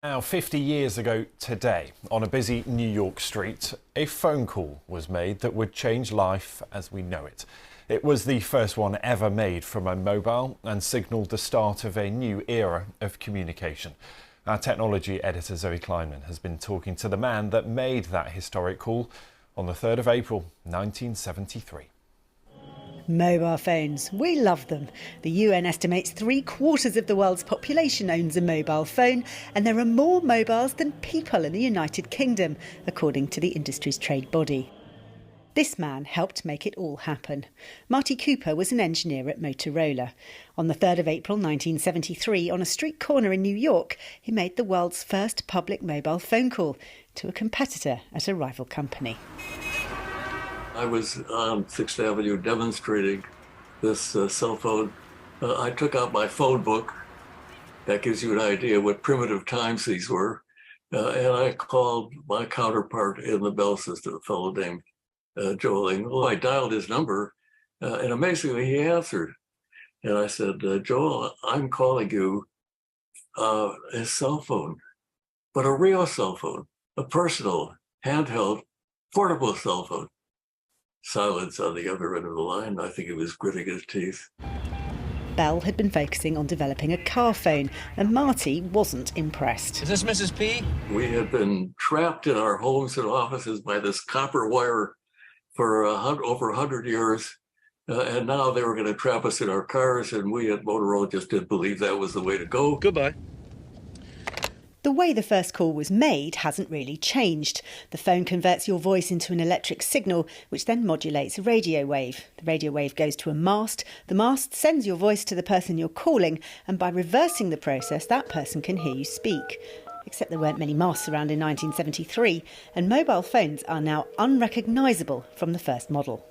Now, 50 years ago today, on a busy New York street, a phone call was made that would change life as we know it. It was the first one ever made from a mobile and signalled the start of a new era of communication. Our technology editor Zoe Kleinman has been talking to the man that made that historic call on the 3rd of April 1973. Mobile phones. We love them. The UN estimates 3/4 of the world's population owns a mobile phone, and there are more mobiles than people in the United Kingdom, according to the industry's trade body. This man helped make it all happen. Marty Cooper was an engineer at Motorola. On the 3rd of April 1973, on a street corner in New York, he made the world's first public mobile phone call to a competitor at a rival company. I was on 6th Avenue demonstrating this cell phone. I took out my phone book. That gives you an idea what primitive times these were. And I called my counterpart in the Bell system, a fellow named Joel. Well, I dialed his number, and amazingly, he answered. And I said, Joel, I'm calling you a cell phone, but a real cell phone, a personal, handheld, portable cell phone. Silence on the other end of the line. I think he was gritting his teeth. Bell had been focusing on developing a car phone, and Marty wasn't impressed. Is this Mrs. P? We had been trapped in our homes and offices by this copper wire for over 100 years, and now they were going to trap us in our cars, and we at Motorola just didn't believe that was the way to go. Goodbye. The way the first call was made hasn't really changed. The phone converts your voice into an electric signal, which then modulates a radio wave. The radio wave goes to a mast. The mast sends your voice to the person you're calling, and by reversing the process, that person can hear you speak. Except there weren't many masts around in 1973, and mobile phones are now unrecognisable from the first model.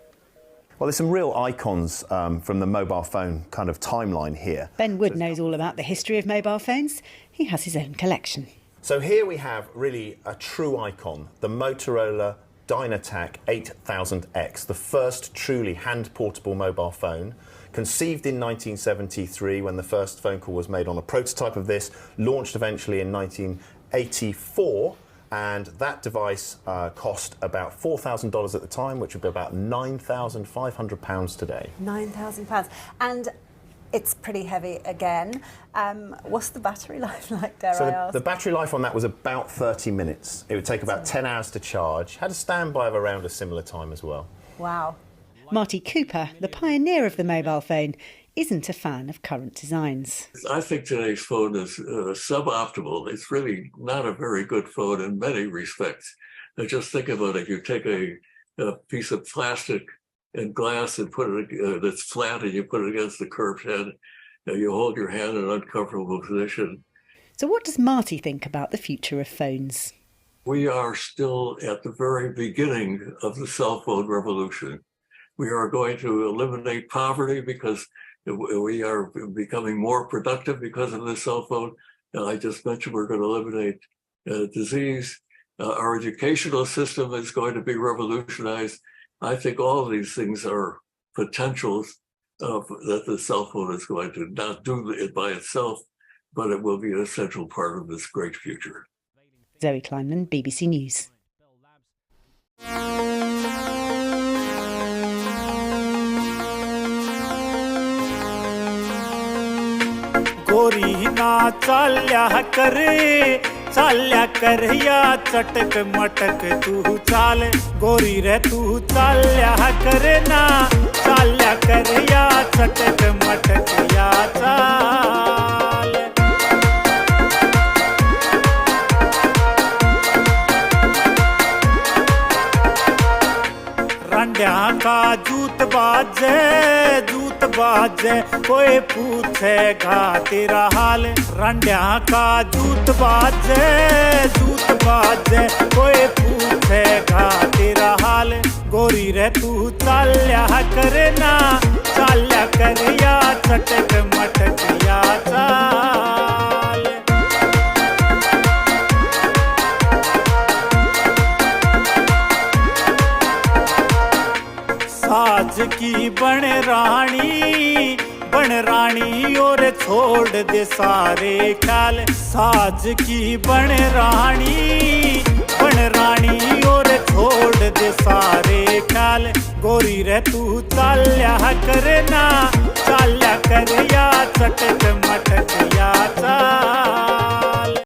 Well, there's some real icons from the mobile phone kind of timeline here. Ben Wood knows all about the history of mobile phones. He has his own collection. So here we have really a true icon, the Motorola Dynatac 8000X, the first truly hand-portable mobile phone, conceived in 1973 when the first phone call was made on a prototype of this, launched eventually in 1984. And that device cost about $4,000 at the time, which would be about £9,500 today. £9,000. And it's pretty heavy again. What's the battery life like, dare I ask? The battery life on that was about 30 minutes. It would take about 10 hours to charge. Had a standby of around a similar time as well. Wow. Marty Cooper, the pioneer of the mobile phone, isn't a fan of current designs. I think today's phone is suboptimal. It's really not a very good phone in many respects. Just think about it. You take a piece of plastic and glass and put it that's flat, and you put it against the curved head. You hold your hand in an uncomfortable position. So what does Marty think about the future of phones? We are still at the very beginning of the cell phone revolution. We are going to eliminate poverty because we are becoming more productive because of the cell phone. I just mentioned we're going to eliminate disease. Our educational system is going to be revolutionized. I think all of these things are potentials that the cell phone is going to not do it by itself, but it will be an essential part of this great future. Zoe Kleinman, BBC News. गोरी ना चाल्या कर या चटक मटक तू चाल गोरी रे तू चाल्या कर ना चाल्या कर या चटक मटक या चाल रंड्या का जूत बाजे कोई पूछेगा तेरा हाल रंड्या का जूत बाजे कोई पूछेगा तेरा हाल गोरी रे तू चाल्या कर या चटक मटक या चाल साज की बन रानी बन रानी और छोड़ दे सारे ख्याल साज की बन रानी और छोड़ दे सारे ख्याल गोरी रे तू चाल्या करना चाल्या कर या